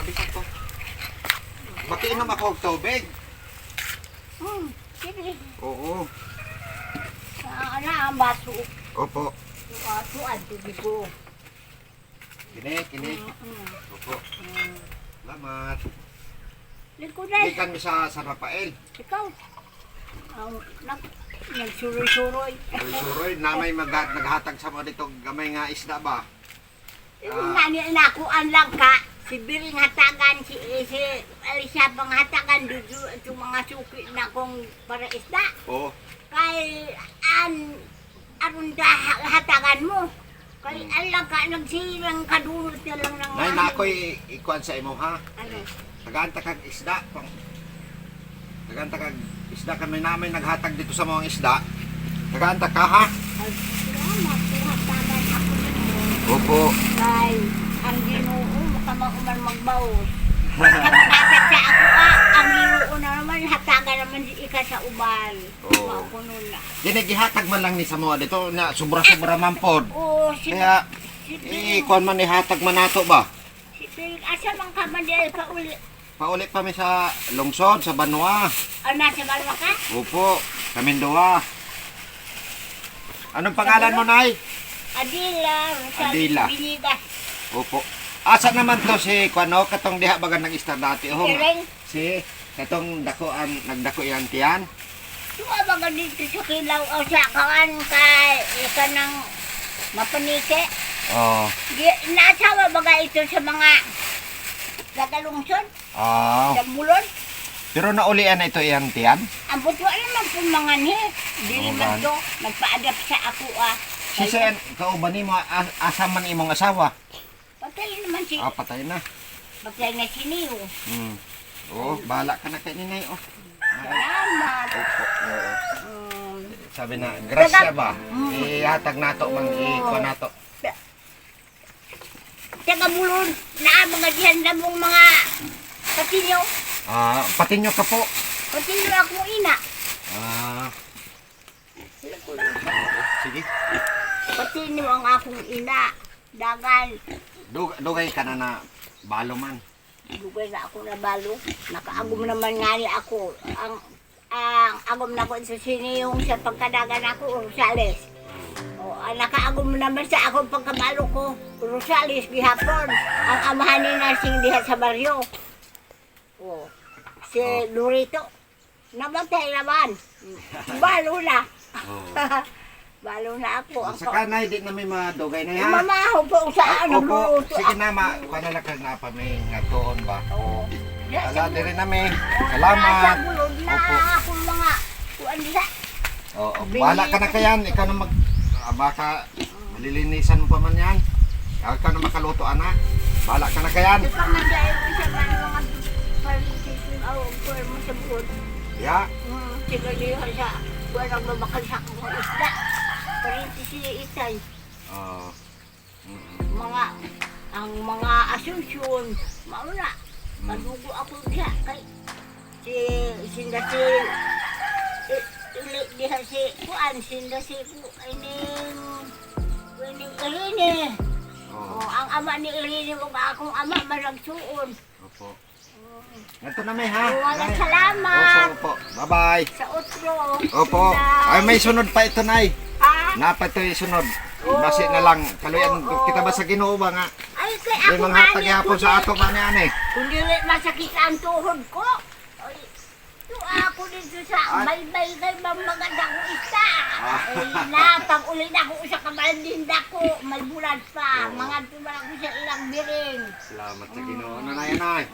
Mabigat to. Makiinom ako ng tubig. Sige. Oo. Ano ang baso? Opo. Baso at tubig ko. Kini. Opo. Salamat. Likuday. Ikan mi sa Rafael. Ikaw. Nagsuroy-suroy. Suroy, namay naghatag sa mga dito gamay nga isda ba? Nakuan lang ka. Si Biring hatagan, si Alicia pang hatagan, itong mga suki na kong para isda. Oo. Kay, aron hatagan mo. Kay, alang ka, nagsirang kadulot na lang ng... Nay, na ako'y ikuan sa imo ha. Ano? Naganta kag isda. Naganta kag isda kami namin naghatag dito sa mga isda. Naganta ka ha? Ay, salamat, hatagan ako nito. Opo. Kay, ang Ginoo, makamang magbawas. Pagkakatag sa ako ang Ginoo na naman, hatagan naman si Ika sa ubal. Oo. Maukuno na. Ginigihatag man lang ni sa mga dito na sobra-sobra man pod. Oo, Kaya, ikuan man ihatag man nato ba? si Biring, asa mang kamadel ka uli? Pauli pa mi sa lungsod, sa Banwa. Nasa balwa ka? Opo, sa Mindoa. Anong pangalan mo, Nay? Adila, Adila. Binigas. Opo. Asa naman to si Kuano, katong diha baga nag-istar dati. Oh, Biring, si katong dakuan, nagdako yan tiyan. tuwa ba ka dito sa kilaw o sa kawan kay Ika ng mapanike? Oh. Naasawa ba ka ito sa mga gagalungsod? Ah. Sa bulon? Pero naulian na ito yan tiyan. Ang putwa naman po mga ni. Dili Oo, man gan. to. Nagpa-adapt sa ako Si Sen, kauban ni mo, asa man imong asawa? Patay naman si... Patay na. Patay na si Neo. Oo, bahala ka na kay Ninay. Oh. Salamat. Opo. Oo. Um, Sabi na, grasya ba? Ihatag nato, mang iko nato. Taga bulon na mga diyan na mong mga patinyo. Pati nyo ka po. Patinyo akong ina. Sige. Patinyo ang akong ina. Dagan. Dugay ka na na balo man. Dugay na ako na balo. Nakaagom naman nga ni ako. Ang agom na ko sa siniyong sa pagkadagan ako, Rosales. Nakaagom naman sa akong pagkabalo ko, Rosales, gihapon. Ang amahan ni Narsing diha sa baryo. Si Lurito. Namatay naman. Balo na. Balo na ako. Sa kanay, di na may madugay na yan. Mamaho po sa ano Opo, luto. sige na, panalakad na pa may ngatoon ba? Oo. Ala, di rin namin. Nasa Salamat. bulod na Opo. akong mga kuan diha. Oo, bahala ka na kayan. Ikaw na baka malilinisan mo pa man yan. Ikaw na makaluto, anak. Bahala ka na kayan. Ito pa man dahil ko sa mga palitin o kuwan mo sa bulod. Ya. Sige niyo sa kuwan ang babakal sa akong isda. Palitin si Itay. Ang mga asunsyon. Mauna. Madugo ako diha kay sinda diha si kuan sinda si Irini. Ang ama ni Irini ug akong ama maragsuon. Opo. Ito na may ha. Walang salamat. Opo. Bye-bye. Sa utro. Opo. Ay, may sunod pa ito, Nay. Ha? Napa ito yung sunod. Basi na lang. Kaluyan, kita ba sa Ginoo ba nga? Ay, kay May ako mga tagyapon sa ato ba niyan eh. Kung dili masakit ang tuhod ko. Ay, ito ako dito sa baybay kay maganda ko isa. Ay, pag uli na ako sa kabaldinda ko, may bulan pa. Mga tumal ako sa ilang biring. Salamat sa Ginoo. Ano na yan, Nay?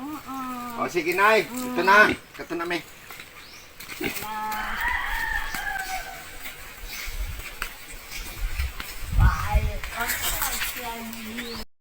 O, sige, Nay. Ito na. Ito na, may. Ay,